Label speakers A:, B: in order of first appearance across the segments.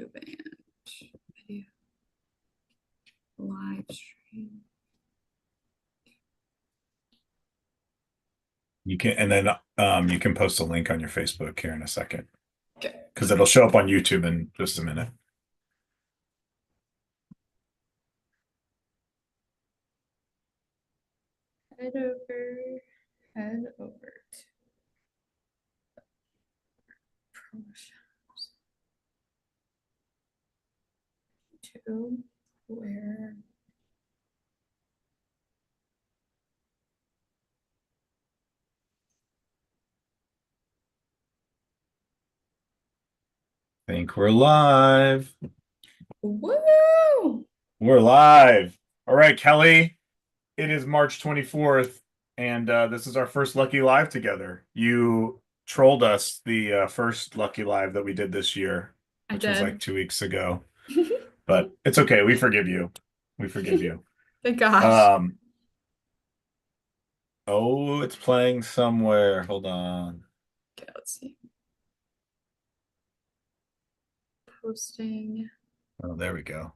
A: YouTube and video live stream.
B: You can, and then you can post a link on your Facebook here in a second.
A: Okay.
B: Because it'll show up on YouTube in just a minute.
A: Head over to where
B: I think we're live.
A: woo!
B: We're live. All right, Kelly. It is March 24th, and this is our first Lucky Live together. You trolled us the first Lucky Live that we did this year, which was like 2 weeks ago. But it's okay. We forgive you. We forgive you.
A: Thank gosh.
B: Oh, it's playing somewhere. Hold on.
A: Okay, let's see. Posting.
B: Oh, there we go.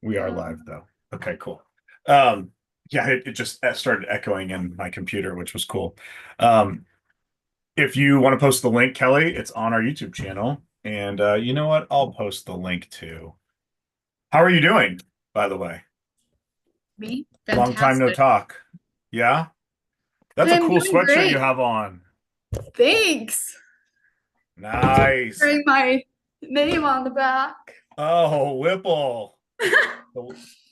B: We are live though. Okay, cool. Yeah, it just started echoing in my computer, which was cool. If you want to post the link, Kelly, it's on our YouTube channel. And you know what? I'll post the link too. How are you doing, by the way?
A: Me?
B: Long time no
A: Fantastic.
B: talk. Yeah? That's a
A: I'm
B: cool
A: doing
B: sweatshirt
A: great.
B: you have on.
A: Thanks.
B: Nice.
A: Wearing my name on the back.
B: Oh, Whipple.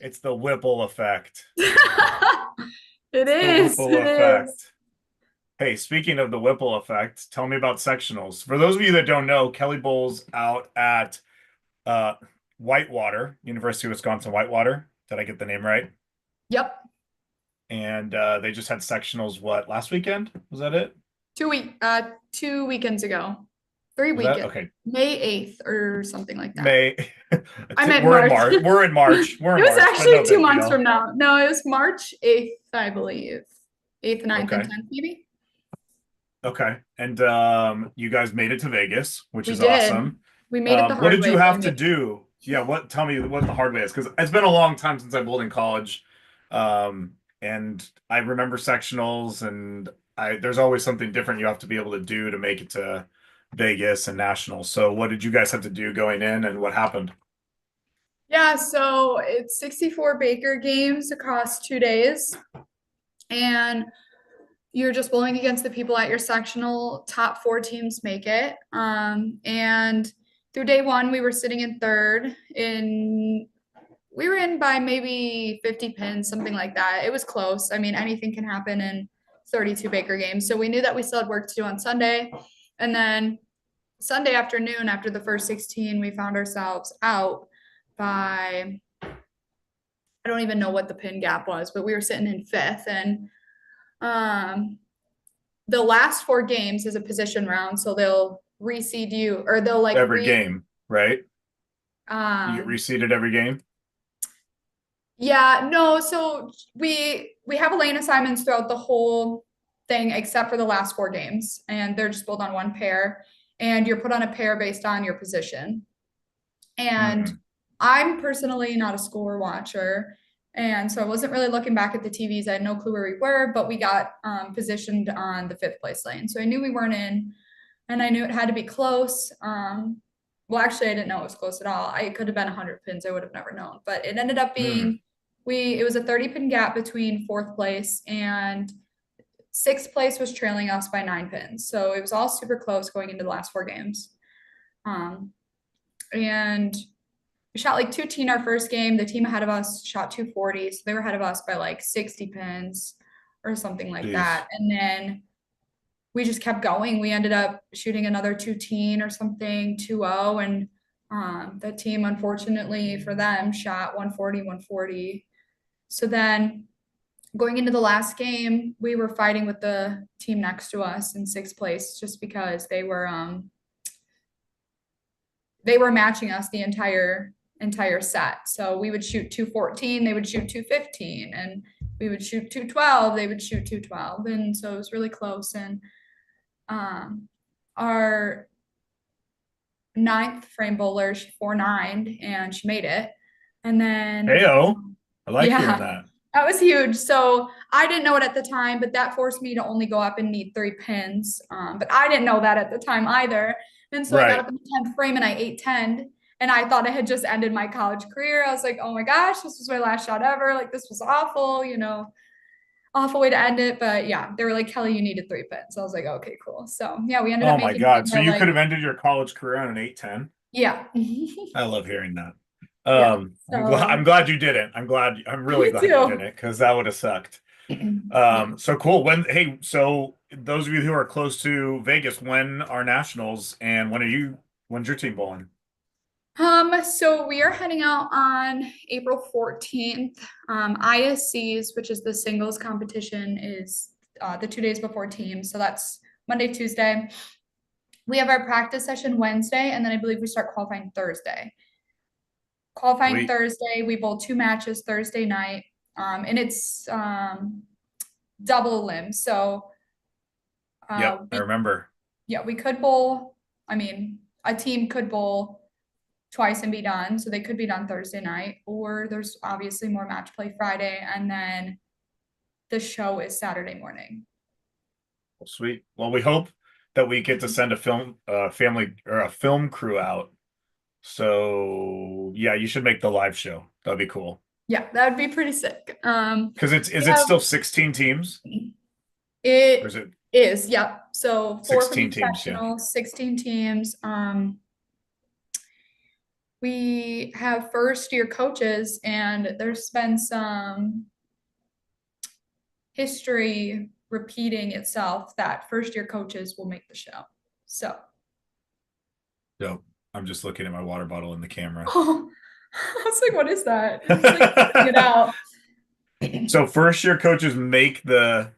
B: It's the Whipple effect.
A: It is.
B: The Whipple effect. Hey, speaking of the Whipple effect, tell me about sectionals. For those of you that don't know, Kelly Bowles out at Whitewater, University of Wisconsin Whitewater. Did I get the name right?
A: Yep.
B: And they just had sectionals, what, last weekend? Was that it?
A: 2 weekends ago. 3
B: Was that?
A: weekends.
B: Okay.
A: May 8th or something like that.
B: May.
A: I meant
B: We're
A: March.
B: in March. We're in March. We're in
A: It was
B: March,
A: actually
B: no
A: 2
B: big
A: months
B: deal.
A: from now. No, it was March 8th, I believe. 8th, 9th,
B: Okay.
A: and 10th, maybe.
B: Okay. And you guys made it to Vegas, which
A: We
B: is
A: did.
B: awesome.
A: We made it the hard
B: What did
A: way.
B: you have to do? Yeah, tell me what the hard way is, because it's been a long time since I bowled in college. And I remember sectionals, and there's always something different you have to be able to do to make it to Vegas and nationals. So what did you guys have to do going in, and what happened?
A: Yeah, so it's 64 Baker games across 2 days. And you're just bowling against the people at your sectional. Top 4 teams make it. And through day 1, we were sitting in third. We were in by maybe 50 pins, something like that. It was close. I mean, anything can happen in 32 Baker games. So we knew that we still had work to do on Sunday. And then Sunday afternoon, after the first 16, we found ourselves out by, I don't even know what the pin gap was, but we were sitting in 5th. And the last 4 games is a position round, so they'll reseed you, or they'll like
B: Every game, right? You get
A: um
B: reseeded every game?
A: yeah, no, so we have lane assignments throughout the whole thing except for the last 4 games, and they're just built on one pair, and you're put on a pair based on your position. And I'm personally not a score watcher, and so I wasn't really looking back at the TVs. I had no clue where we were, but we got positioned on the 5th place lane. So I knew we weren't in, and I knew it had to be close. Well, actually, I didn't know it was close at all. It could have been 100 pins. I would have never known, but it ended up being, it was a 30 pin gap between 4th place, and 6th place was trailing us by 9 pins. So it was all super close going into the last 4 games. And we shot like 2-teen our first game. The team ahead of us shot 240, so they were ahead of us by like 60 pins or something like that. And then we just kept going. We ended up shooting another 2-teen or something, 2-0, and the team, unfortunately for them, shot 140, 140. So then going into the last game, we were fighting with the team next to us in 6th place just because they were matching us the entire set. So we would shoot 214, they would shoot 215, and we would shoot 212, they would shoot 212. And so it was really close. And our ninth frame bowler. She 4-9 and she made it. And then,
B: Heyo. I like hearing
A: yeah,
B: that.
A: that was huge. So I didn't know it at the time, but that forced me to only go up and need 3 pins. But I didn't know that at the time either. And so I got
B: Right.
A: up in the 10th frame and I ate 10. And I thought I had just ended my college career. I was like, oh my gosh, this was my last shot ever. Like, this was awful, awful way to end it. But yeah, they were like, Kelly, you needed 3 pins. So I was like, okay, cool. So yeah, we ended up
B: Oh my
A: making
B: God.
A: it
B: So
A: by
B: you could
A: like,
B: have ended your college career on an 8-10.
A: yeah.
B: I love hearing that.
A: Yeah.
B: I'm
A: So
B: glad you didn't. I'm really
A: me
B: glad you
A: too.
B: didn't because that would have sucked.
A: Yeah.
B: So cool. So those of you who are close to Vegas, when are nationals and when's your team bowling?
A: So we are heading out on April 14th. ISCs, which is the singles competition, is the 2 days before teams. So that's Monday, Tuesday. We have our practice session Wednesday, and then I believe we start qualifying Thursday. Qualifying
B: Sweet.
A: Thursday, we bowl 2 matches Thursday night. And it's double limb. So
B: Yep, I
A: we
B: remember.
A: yeah, we could bowl. I mean, a team could bowl twice and be done. So they could be done Thursday night, or there's obviously more match play Friday, and then the show is Saturday morning.
B: Well, sweet. Well, we hope that we get to send a family or a film crew out. So yeah, you should make the live show. That'd be cool.
A: Yeah, that would be pretty sick.
B: Because is
A: We
B: it
A: have
B: still 16 teams? Or
A: it
B: is it
A: is, yep. So four from
B: 16
A: each
B: teams? Yeah.
A: sectional, 16 teams. We have first year coaches, and there's been some history repeating itself that first year coaches will make the show. So,
B: So I'm just looking at my water bottle in the camera.
A: oh, I was like, what is that? He's like spitting it out.
B: So first year coaches make the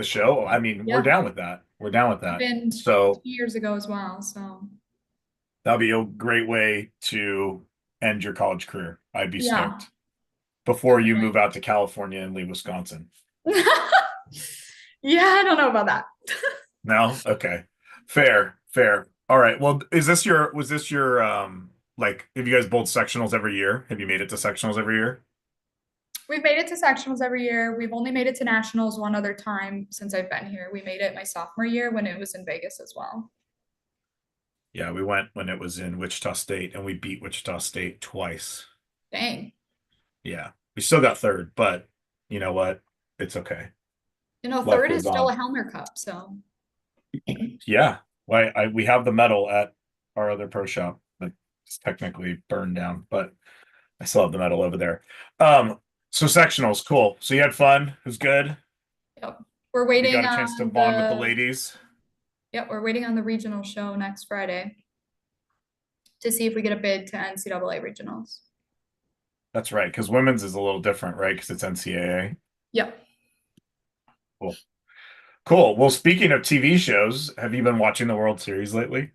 B: show. I mean, we're
A: Yeah,
B: down with that. We're down with that.
A: happened
B: So
A: 2 years ago as well. So,
B: that'll be a great way to end your college career. I'd be
A: yeah,
B: stoked before you move
A: definitely.
B: out to California and leave Wisconsin.
A: Yeah, I don't know about that.
B: No? Okay. Fair, fair. All right. Well, was this your like have you guys bowled sectionals every year? Have you made it to sectionals every year?
A: We've made it to sectionals every year. We've only made it to nationals one other time since I've been here. We made it my sophomore year when it was in Vegas as well.
B: Yeah, we went when it was in Wichita State and we beat Wichita State twice.
A: Dang.
B: Yeah. We still got third, but you know what? It's okay. Life
A: Third
B: goes
A: is still a
B: on.
A: Helmer Cup. So,
B: Yeah. Why we have the medal at our other pro shop. Like it's technically burned down, but I still have the medal over there. Um, so sectionals, cool. So you had fun. It was good.
A: yep. We're
B: You
A: waiting
B: got a chance to
A: on
B: bond with the ladies.
A: we're waiting on the regional show next Friday to see if we get a bid to NCAA regionals.
B: That's right, because women's is a little different, right? Because it's NCAA.
A: Yep.
B: Cool. Cool. Well, speaking of TV shows, have you been watching the World Series lately?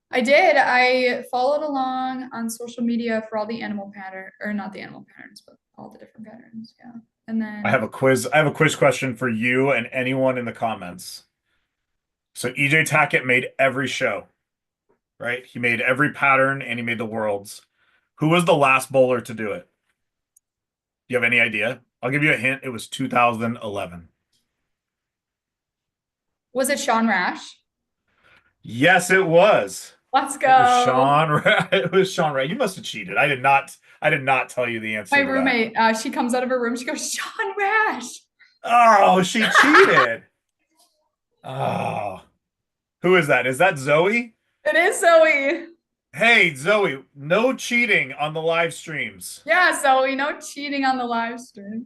A: I did. I followed along on social media for all the animal pattern, or not the animal patterns, but all the different patterns. Yeah. And
B: I have
A: then
B: a quiz. I have a quiz question for you and anyone in the comments. So EJ Tackett made every show, right? He made every pattern and he made the worlds. Who was the last bowler to do it? Do you have any idea? I'll give you a hint. It was 2011.
A: was it Sean Rash?
B: Yes, it was.
A: Let's
B: It was
A: go.
B: It was Sean Ray. You must have cheated. I did not. I did not tell you the
A: My
B: answer to that.
A: roommate, she comes out of her room. She goes, Sean Rash.
B: Oh, she cheated. Oh, who is that? Is that Zoe?
A: It is Zoe.
B: Hey, Zoe, no cheating on the live streams.
A: Yeah, Zoe, no cheating on the live stream.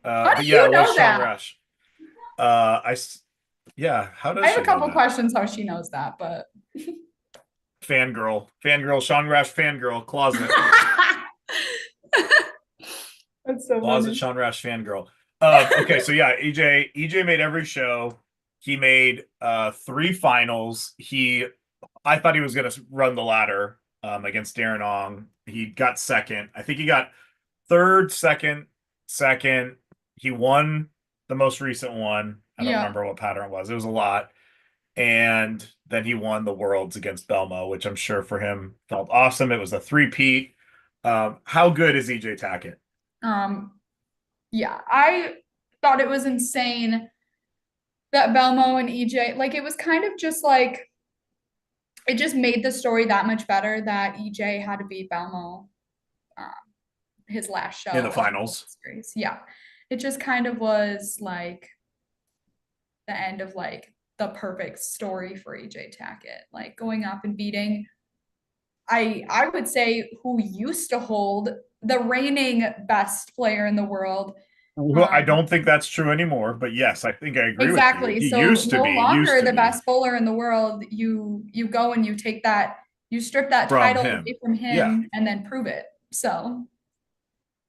A: How do
B: But yeah,
A: you
B: it was
A: know
B: Sean
A: that?
B: Rush. Yeah, how
A: I
B: does
A: have
B: she
A: a
B: know
A: couple
B: that?
A: questions how she knows that, but
B: Fangirl, Sean Rush, fangirl, closet,
A: that's so
B: closet,
A: funny.
B: Sean Rush, fangirl. Okay, so yeah, EJ made every show. He made three finals. I thought he was gonna run the ladder against Darren Ong. He got second. I think he got third, second. He won the most recent one. I don't
A: Yeah.
B: remember what pattern it was. It was a lot. and then he won the Worlds against Belmo, which I'm sure for him felt awesome. It was a three-peat. How good is EJ Tackett?
A: Um, yeah, I thought it was insane that Belmo and EJ, like it was kind of just like it just made the story that much better that EJ had to beat Belmo um, his last
B: In the
A: show of the World
B: finals?
A: Series. Yeah, it just kind of was like the end of like the perfect story for EJ Tackett, like going up and beating. I would say who used to hold the reigning best player in the world.
B: Well, I
A: Um,
B: don't think that's true anymore, but yes, I think I agree with you.
A: exactly.
B: He
A: So
B: used to
A: no
B: be, used
A: longer
B: to
A: the
B: be
A: best bowler in the world. You go and you take that, you strip that
B: from
A: title
B: him.
A: away from
B: Yeah,
A: him and then prove it. So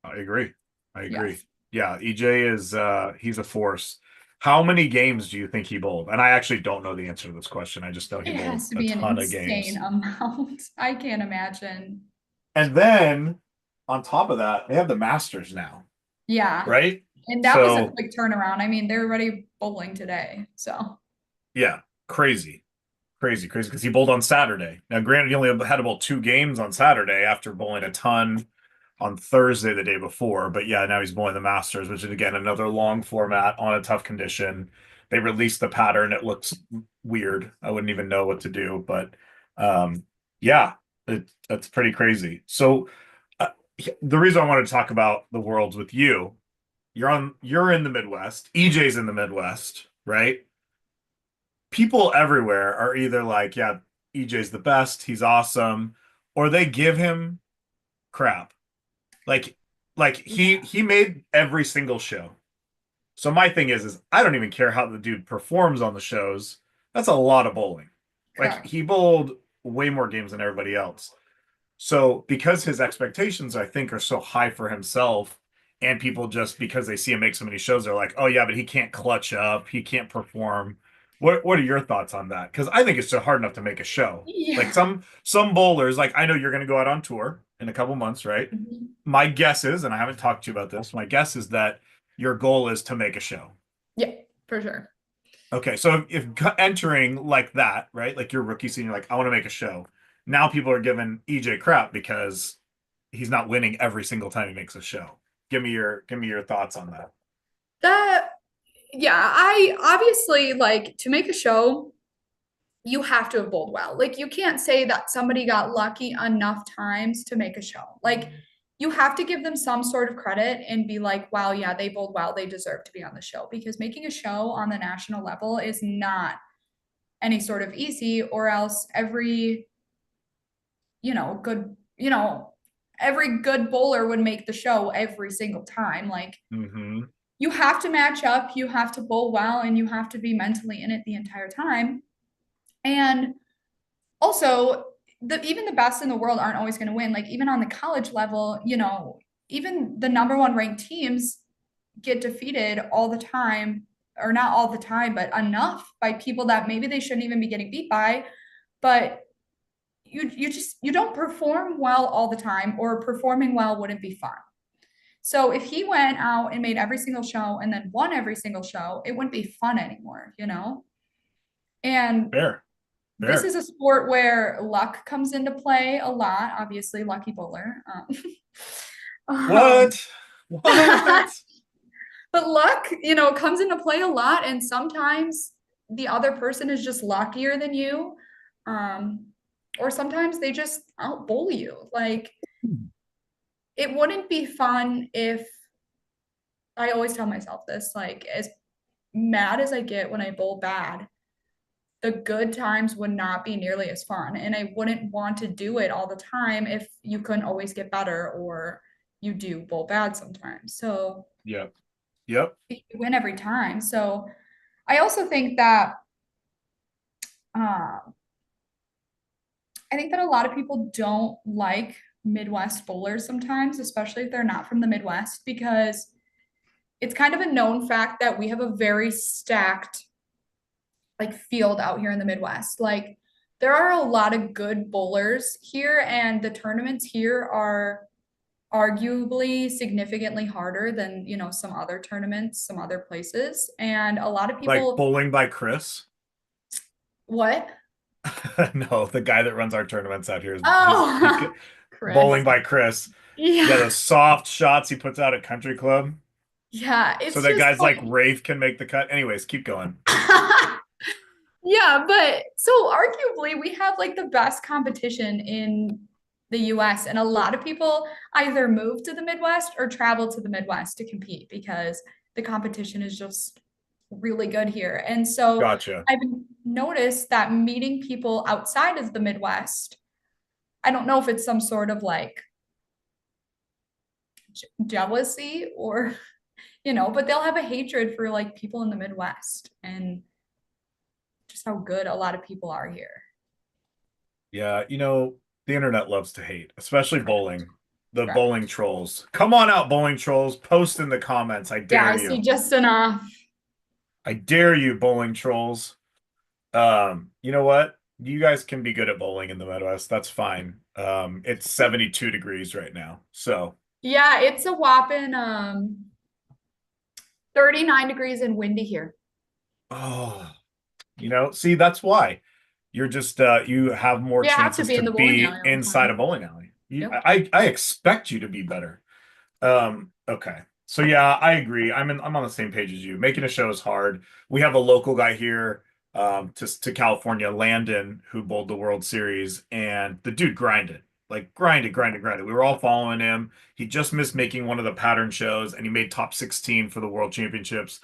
B: I agree. I agree.
A: yes,
B: Yeah, EJ is he's a force. How many games do you think he bowled? And I actually don't know the answer to this question. I just know he
A: it
B: bowled
A: has to
B: a
A: be an
B: ton of
A: insane
B: games.
A: amount. I can't imagine.
B: And then on top of that, they have the Masters now,
A: Yeah.
B: right?
A: And that was a
B: So
A: quick turnaround. I mean, they're already bowling today. So
B: yeah, crazy. Crazy, crazy, because he bowled on Saturday. Now, granted, he only had about two games on Saturday after bowling a ton on Thursday the day before. But yeah, now he's bowling the Masters, which is again another long format on a tough condition. They released the pattern. It looks weird. I wouldn't even know what to do. But um, yeah, that's pretty crazy. So uh, the reason I wanted to talk about the Worlds with you, you're in the Midwest. EJ's in the Midwest, right? People everywhere are either like, yeah, EJ's the best, he's awesome, or they give him crap. Like like
A: yeah,
B: he made every single show. So my thing is I don't even care how the dude performs on the shows. That's a lot of bowling. Like
A: correct.
B: he bowled way more games than everybody else. So because his expectations, I think, are so high for himself, and people just because they see him make so many shows, they're like, oh yeah, but he can't clutch up, he can't perform. What are your thoughts on that? Because I think it's just hard enough to make a show. Like
A: Yeah.
B: some bowlers, like I know you're going to go out on tour in a couple months, right?
A: Mhm.
B: My guess is, and I haven't talked to you about this, my guess is that your goal is to make a show.
A: Yeah, for sure.
B: Okay, so if entering like that, right? Like your rookie season, you're like, I want to make a show. Now people are giving EJ crap because he's not winning every single time he makes a show. Give me your thoughts on that.
A: That yeah, I obviously like to make a show, you have to have bowled well. Like you can't say that somebody got lucky enough times to make a show. Like you have to give them some sort of credit and be like, wow, yeah, they bowled well. They deserve to be on the show because making a show on the national level is not any sort of easy, or else every, good, every good bowler would make the show every single time. Like
B: Hmm.
A: you have to match up, you have to bowl well, and you have to be mentally in it the entire time. And also, even the best in the world aren't always going to win. Like even on the college level, even the number one ranked teams get defeated all the time, or not all the time, but enough by people that maybe they shouldn't even be getting beat by. But you don't perform well all the time, or performing well wouldn't be fun. So if he went out and made every single show and then won every single show, it wouldn't be fun anymore. And
B: Fair,
A: this
B: fair.
A: is a sport where luck comes into play a lot. Obviously, lucky bowler. Um,
B: What? What?
A: but luck, comes into play a lot, and sometimes the other person is just luckier than you, um, or sometimes they just out bowl you. Like it wouldn't be fun if I always tell myself this, like as mad as I get when I bowl bad, the good times would not be nearly as fun. And I wouldn't want to do it all the time if you couldn't always get better, or you do bowl bad sometimes. So
B: Yep. Yep.
A: you win every time. So I also think that uh, I think that a lot of people don't like Midwest bowlers sometimes, especially if they're not from the Midwest, because it's kind of a known fact that we have a very stacked like field out here in the Midwest. Like there are a lot of good bowlers here, and the tournaments here are arguably significantly harder than, some other tournaments, some other places. And a lot of
B: Like
A: people,
B: bowling by Chris.
A: What?
B: No, the guy that runs our tournaments out here is
A: Oh,
B: bowling
A: Chris.
B: by Chris. Yeah,
A: Yeah.
B: the soft shots he puts out at Country Club.
A: Yeah,
B: So
A: it's
B: that
A: just
B: guys like
A: like
B: Rafe can make the cut. Anyways, keep going.
A: yeah, but so arguably we have like the best competition in the US, and a lot of people either move to the Midwest or travel to the Midwest to compete because the competition is just really good here. And so
B: Gotcha.
A: I've noticed that meeting people outside of the Midwest, I don't know if it's some sort of like jealousy or, but they'll have a hatred for like people in the Midwest and just how good a lot of people are here.
B: Yeah, the internet loves to hate, especially
A: Correct.
B: bowling. The
A: Correct.
B: bowling trolls. Come on out, bowling trolls. Post in the comments. I
A: Yeah,
B: dare
A: I see
B: you.
A: just enough.
B: I dare you, bowling trolls. You know what? You guys can be good at bowling in the Midwest. That's fine. It's 72 degrees right now. So,
A: Yeah, it's a whopping 39 degrees and windy here.
B: oh, see, that's why you have more
A: Yeah, I have to
B: chances
A: be
B: to
A: in the bowling alley
B: be
A: all the
B: inside a
A: time.
B: bowling alley.
A: Yep.
B: I expect you to be better. Okay. So yeah, I agree. I'm on the same page as you. Making a show is hard. We have a local guy here, to California, Landon, who bowled the World Series, and the dude grinded. Like grinded, grinded, grinded. We were all following him. He just missed making one of the pattern shows and he made top 16 for the World Championships.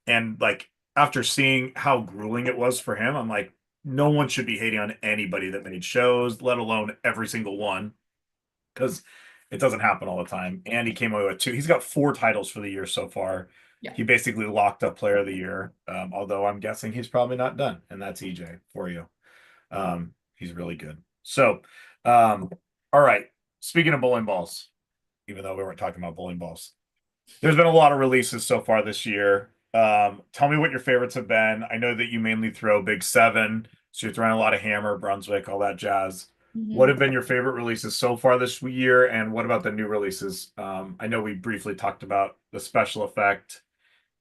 B: And like after seeing how grueling it was for him, I'm like, no one should be hating on anybody that made shows, let alone every single one, because it doesn't happen all the time. And he came away with two. He's got four titles for the year so far.
A: Yeah.
B: He basically locked up player of the year. Although I'm guessing he's probably not done, and that's EJ for you. He's really good. So, um, all right. Speaking of bowling balls, even though we weren't talking about bowling balls, there's been a lot of releases so far this year. Tell me what your favorites have been. I know that you mainly throw Big Seven, so you're throwing a lot of Hammer, Brunswick, all that jazz. What
A: Mhm.
B: have been your favorite releases so far this year, and what about the new releases? I know we briefly talked about the special effect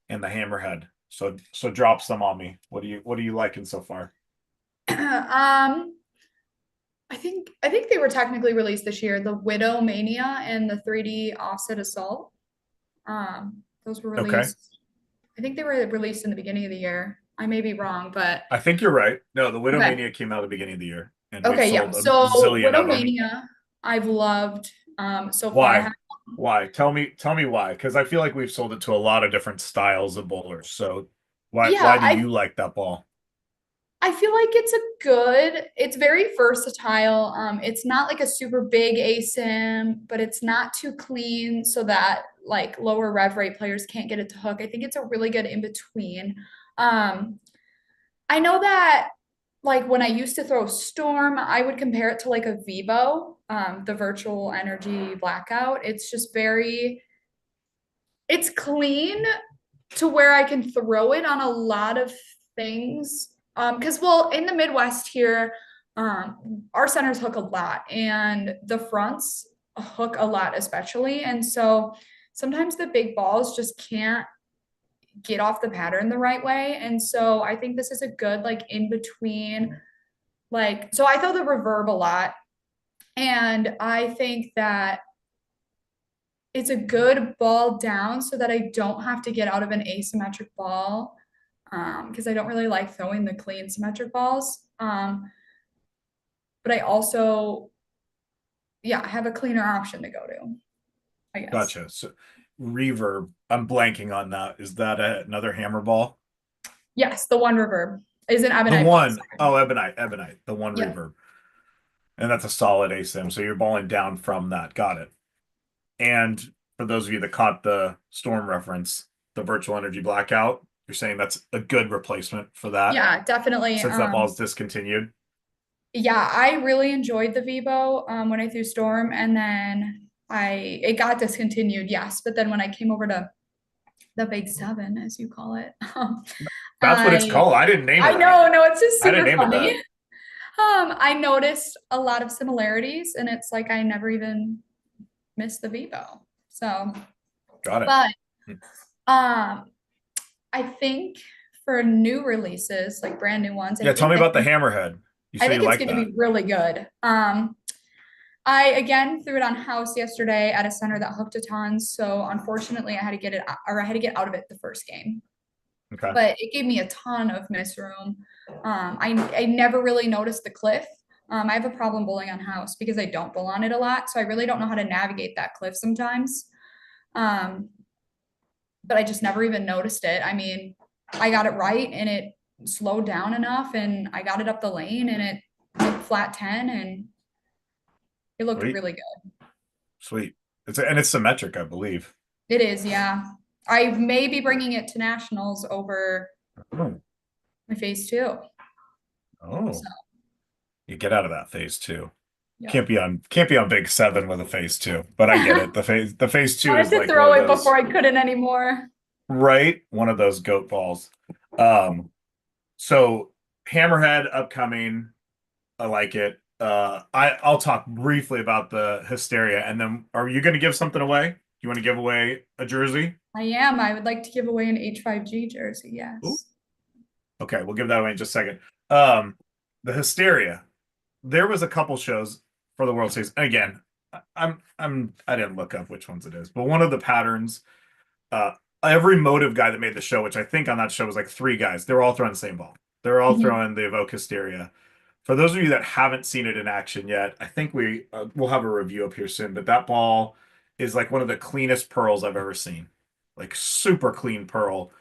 B: and the Hammerhead. So drop some on me. What are you liking so far?
A: I think they were technically released this year, the Widow Mania and the 3D Offset Assault. Those were
B: Okay.
A: released. I think they were released in the beginning of the year. I may be wrong, but
B: I think you're right. No, the Widow
A: okay.
B: Mania came out at the beginning of the year, and we've
A: Okay, yeah.
B: sold a
A: So
B: zillion
A: Widow
B: of them.
A: Mania, I've loved so far. I
B: Why?
A: have,
B: Why? Tell me why. Because I feel like we've sold it to a lot of different styles of bowlers. So why
A: yeah,
B: do you like that ball?
A: I feel like it's very versatile. It's not like a super big ASIM, but it's not too clean so that like lower rev rate players can't get it to hook. I think it's a really good in between. Um, I know that like when I used to throw Storm, I would compare it to like a Vivo, the virtual energy blackout. It's just it's clean to where I can throw it on a lot of things. Because well, in the Midwest here, our centers hook a lot, and the fronts hook a lot, especially. And so sometimes the big balls just can't get off the pattern the right way. And so I think this is a good like in between. Like, so I throw the reverb a lot, and I think that it's a good ball down so that I don't have to get out of an asymmetric ball because I don't really like throwing the clean symmetric balls. But I also, yeah, have a cleaner option to go to, I guess.
B: Gotcha. So reverb. I'm blanking on that. Is that another hammer ball?
A: Yes, the one reverb is an
B: The
A: ebonite ball.
B: one, oh, Ebonite, the one
A: Yep.
B: reverb. And that's a solid ASIM. So you're balling down from that. Got it. And for those of you that caught the storm reference, the virtual energy blackout, you're saying that's a good replacement for that
A: Yeah, definitely.
B: since that ball's discontinued.
A: Yeah, I really enjoyed the Vivo when I threw Storm, and then it got discontinued, yes. But then when I came over to the Big Seven, as you call it,
B: That's what it's
A: I
B: called. I didn't name
A: I
B: it that.
A: know, no, it's just
B: I didn't
A: super
B: name it
A: funny.
B: that.
A: I noticed a lot of similarities, and it's like I never even missed the Vivo. So,
B: Got it.
A: but um, I think for new releases, like brand new ones.
B: Yeah, tell me about the hammerhead. You
A: I
B: say
A: think
B: you
A: it's
B: like
A: going to
B: that.
A: be really good. I again threw it on house yesterday at a center that hooked a ton. So unfortunately, I had to get it or I had to get out of it the first game.
B: Okay.
A: But it gave me a ton of miss room. I never really noticed the cliff. I have a problem bowling on house because I don't bowl on it a lot, so I really don't know how to navigate that cliff sometimes. Um, but I just never even noticed it. I mean, I got it right and it slowed down enough, and I got it up the lane and it went flat 10, and it looked
B: Sweet.
A: really good.
B: Sweet. And it's symmetric, I believe.
A: It is, yeah. I may be bringing it to nationals over
B: Oh.
A: my phase two.
B: Oh.
A: So,
B: You get out of that phase two.
A: yep.
B: Can't be on big seven with a phase two. But I get it. The phase two
A: Wanted
B: is
A: to
B: like one
A: throw
B: of
A: it before
B: those,
A: I couldn't anymore.
B: right? One of those goat balls. Um, so Hammerhead upcoming. I like it. I'll talk briefly about the Hysteria, and then are you going to give something away? You want to give away a jersey?
A: I am. I would like to give away an H5G jersey.
B: Ooh.
A: Yes.
B: Okay, we'll give that away in just a second. Um, the Hysteria. There was a couple shows for the World Series. Again, I didn't look up which ones it is, but one of the patterns, uh, every motive guy that made the show, which I think on that show was like three guys, they were all throwing the same ball. They're all
A: Mhm.
B: throwing the Evoke Hysteria. For those of you that haven't seen it in action yet, I think we'll have a review up here soon. But that ball is like one of the cleanest pearls I've ever seen, like super clean pearl.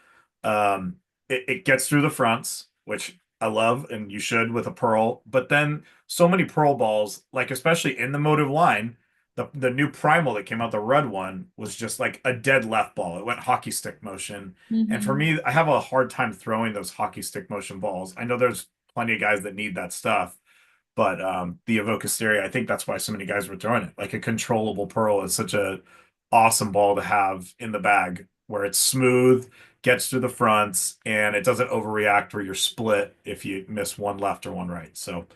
B: Um, it gets through the fronts, which I love, and you should with a pearl. But then so many pearl balls, like especially in the motive line, the new primal that came out, the red one, was just like a dead left ball. It went hockey stick motion. And for
A: Mhm.
B: me, I have a hard time throwing those hockey stick motion balls. I know there's plenty of guys that need that stuff. But the Evoke Hysteria, I think that's why so many guys were throwing it. Like a controllable pearl is such a awesome ball to have in the bag where it's smooth, gets through the fronts, and it doesn't overreact where you're split if you miss one left or one right. So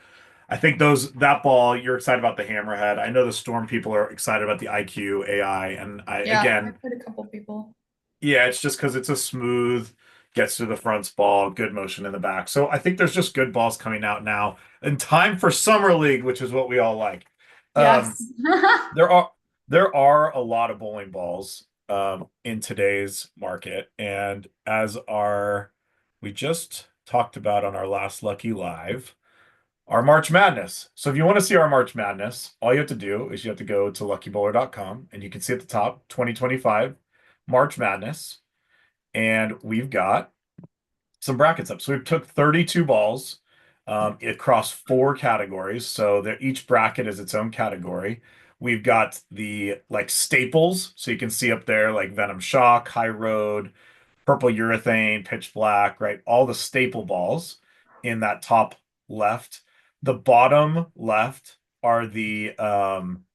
B: I think that ball, you're excited about the hammerhead. I know the Storm people are excited about the IQ AI. And I
A: Yeah,
B: again,
A: I've heard a couple people.
B: yeah, it's just because it's a smooth, gets to the fronts ball, good motion in the back. So I think there's just good balls coming out now. And time for Summer League, which is what we all like. Um,
A: Yes.
B: there are there are a lot of bowling balls in today's market, and as our we just talked about on our last Lucky Live, our March Madness. So if you want to see our March Madness, all you have to do is you have to go to luckybowler.com and you can see at the top 2025 March Madness. And we've got some brackets up. So we took 32 balls across four categories. So that each bracket is its own category. We've got the like staples. So you can see up there like Venom Shock, High Road, Purple Urethane, Pitch Black, right? All the staple balls in that top left. The bottom left are the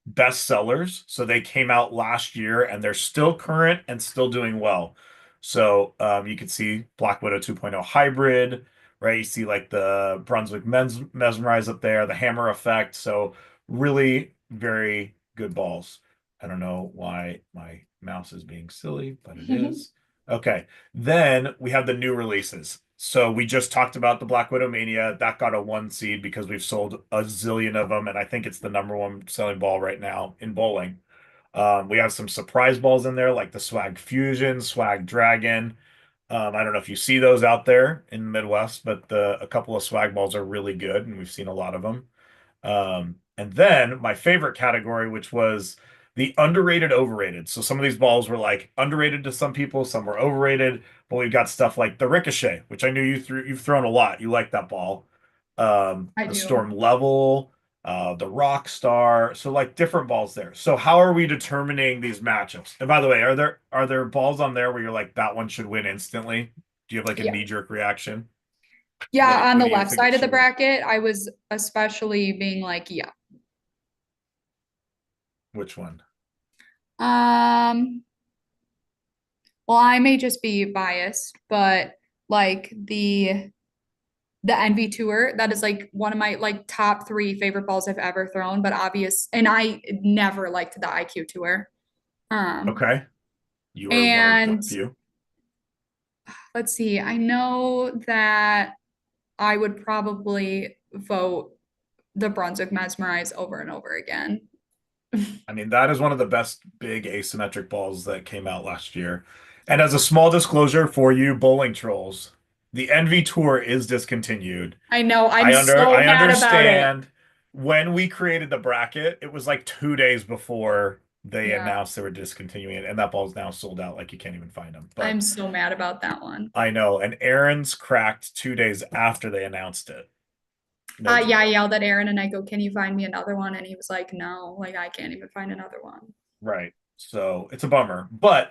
B: best sellers. So they came out last year and they're still current and still doing well. So you can see Black Widow 2.0 Hybrid, right? You see like the Brunswick Mesmerize up there, the Hammer Effect. So really very good balls. I don't know why my mouse is being silly, but it is. Okay. Then we have the new releases. So we just talked about the Black Widow Mania. That got a one seed because we've sold a zillion of them, and I think it's the number one selling ball right now in bowling. We have some surprise balls in there, like the Swag Fusion, Swag Dragon. I don't know if you see those out there in the Midwest, but a couple of swag balls are really good, and we've seen a lot of them. And then my favorite category, which was the underrated, overrated. So some of these balls were like underrated to some people, some were overrated, but we've got stuff like the Ricochet, which I knew you've thrown a lot. You like that ball.
A: I
B: The
A: do.
B: Storm Level, the Rock Star. So like different balls there. So how are we determining these matchups? And by the way, are there balls on there where you're like that one should win instantly? Do you have like a
A: Yeah.
B: knee-jerk reaction?
A: Yeah, on
B: What
A: the
B: do you
A: left
B: think it
A: side of the
B: should win?
A: bracket, I was especially being like, yeah.
B: Which one?
A: Um, well, I may just be biased, but like the Envy Tour, that is like one of my like top three favorite balls I've ever thrown, but obvious, and I never liked the IQ Tour. Um,
B: Okay. You were one of the
A: and
B: few.
A: let's see. I know that I would probably vote the Brunswick Mesmerize over and over again.
B: I mean, that is one of the best big asymmetric balls that came out last year. And as a small disclosure for you bowling trolls, the Envy Tour is discontinued.
A: I know. I'm
B: I
A: so mad about it.
B: understand when we created the bracket, it was like 2 days before they
A: Yeah,
B: announced they were discontinuing it, and that ball's now sold out, like you can't even find them. But
A: I'm so mad about that one.
B: I know, and Aaron's cracked 2 days after they announced it. No
A: Yeah, I
B: joke.
A: yelled at Aaron and I go, "Can you find me another one?" And he was like, "No, like I can't even find another one."
B: Right. So it's a bummer. But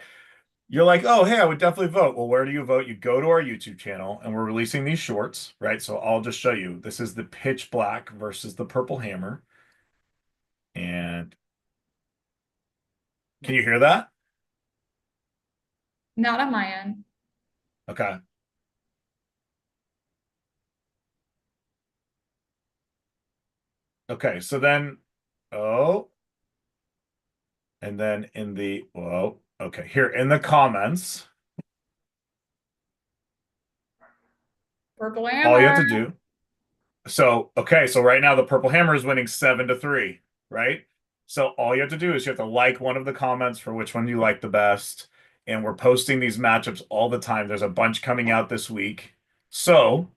B: you're like, oh, hey, I would definitely vote. Well, where do you vote? You go to our YouTube channel and we're releasing these shorts, right? So I'll just show you. This is the pitch black versus the purple hammer. And can you hear that?
A: Not on my end.
B: Okay. Okay. So then, oh, and then in the, whoa, okay, here in the comments,
A: Purple
B: all you have
A: Hammer.
B: to do. So, okay, so right now the purple hammer is winning 7-3, right? So all you have to do is you have to like one of the comments for which one you like the best. And we're posting these matchups all the time. There's a bunch coming out this week. So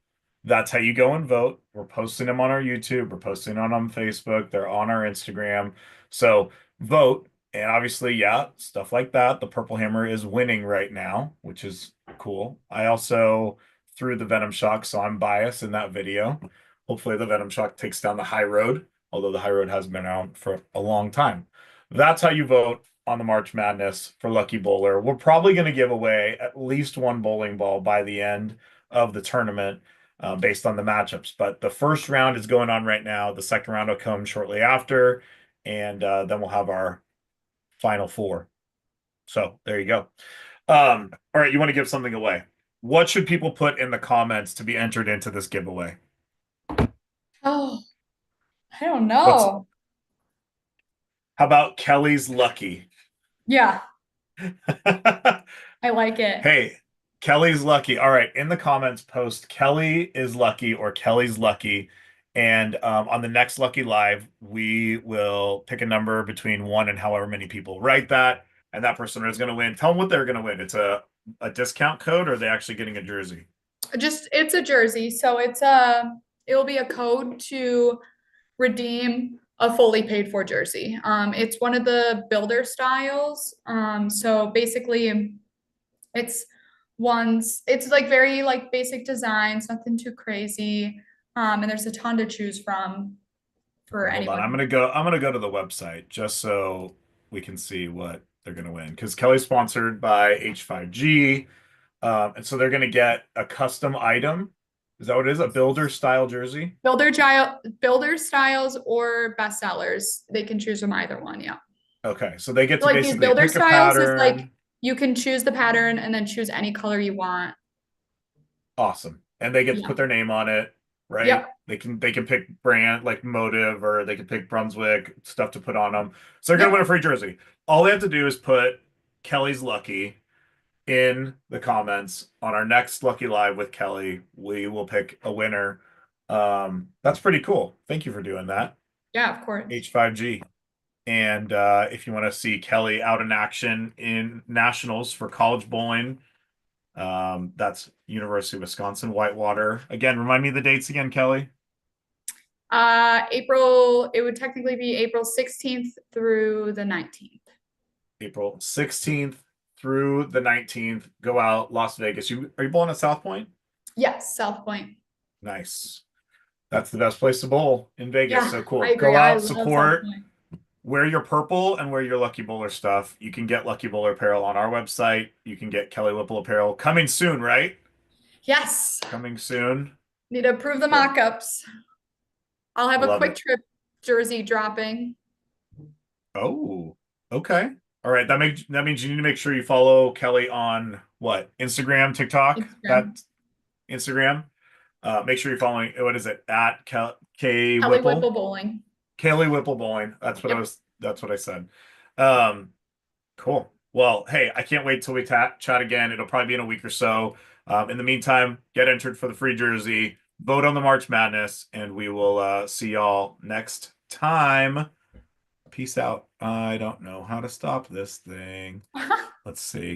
B: that's how you go and vote. We're posting them on our YouTube. We're posting them on Facebook. They're on our Instagram. So vote. And obviously, yeah, stuff like that. The purple hammer is winning right now, which is cool. I also threw the Venom Shock, so I'm biased in that video. Hopefully, the Venom Shock takes down the High Road, although the High Road has been around for a long time. That's how you vote on the March Madness for Lucky Bowler. We're probably going to give away at least one bowling ball by the end of the tournament based on the matchups. But the first round is going on right now. The second round will come shortly after. And then we'll have our final four. So there you go. All right, you want to give something away. What should people put in the comments to be entered into this giveaway?
A: Oh, I don't
B: What's
A: know.
B: How about Kelly's Lucky?
A: Yeah, I like it.
B: Hey, Kelly's Lucky. All right, in the comments, post Kelly is lucky or Kelly's lucky. And on the next Lucky Live, we will pick a number between one and however many people write that. And that person is going to win. Tell them what they're going to win. It's a discount code, or are they actually getting a jersey?
A: Just it's a jersey, so it'll be a code to redeem a fully paid for jersey. It's one of the builder styles. So basically it's it's like very like basic designs, nothing too crazy. And there's a ton to choose from
B: All
A: for
B: right, hold on.
A: anyone.
B: I'm gonna go to the website just so we can see what they're gonna win. Because Kelly's sponsored by H5G. And so they're gonna get a custom item. Is that what it is? A builder style jersey?
A: Builder styles or bestsellers. They can choose from either one, yeah.
B: Okay, so they get
A: So
B: to
A: like these
B: basically
A: builder
B: pick a
A: styles is like
B: pattern.
A: you can choose the pattern and then choose any color you want.
B: Awesome. And they get to
A: Yeah.
B: put their name on it, right?
A: Yep.
B: They can pick brand like Motive, or they can pick Brunswick stuff to put on them. So they're gonna win
A: Yep.
B: a free jersey. All they have to do is put Kelly's Lucky in the comments on our next Lucky Live with Kelly. We will pick a winner. That's pretty cool. Thank you for doing that,
A: Yeah, of course.
B: H5G. And if you want to see Kelly out in action in nationals for college bowling, that's University of Wisconsin Whitewater. Again, remind me the dates again, Kelly.
A: It would technically be April 16th through the 19th.
B: April 16th through the 19th. Go out, Las Vegas. Are you bowling at South Point?
A: Yes, South Point.
B: Nice. That's the best place to bowl in Vegas.
A: Yeah,
B: So
A: I
B: cool.
A: agree.
B: Go
A: I
B: out,
A: love South
B: support,
A: Point.
B: wear your purple, and wear your Lucky Bowler stuff. You can get Lucky Bowler apparel on our website. You can get Kelly Whipple apparel coming soon, right?
A: Yes.
B: Coming soon.
A: Need to approve the
B: Cool.
A: mock-ups. I'll have a
B: Love
A: quick
B: it.
A: trip jersey dropping.
B: Oh, okay. All right. That means you need to make sure you follow Kelly on what? Instagram, TikTok,
A: Instagram.
B: that Instagram. Make sure you're following, what is it? At K
A: Kelly Whipple
B: Whipple.
A: Bowling.
B: Kelly Whipple Bowling.
A: Yep.
B: That's what I said. Um, cool. Well, hey, I can't wait till we chat again. It'll probably be in a week or so. In the meantime, get entered for the free jersey, vote on the March Madness, and we will see y'all next time. Peace out. I don't know how to stop this thing. Let's see.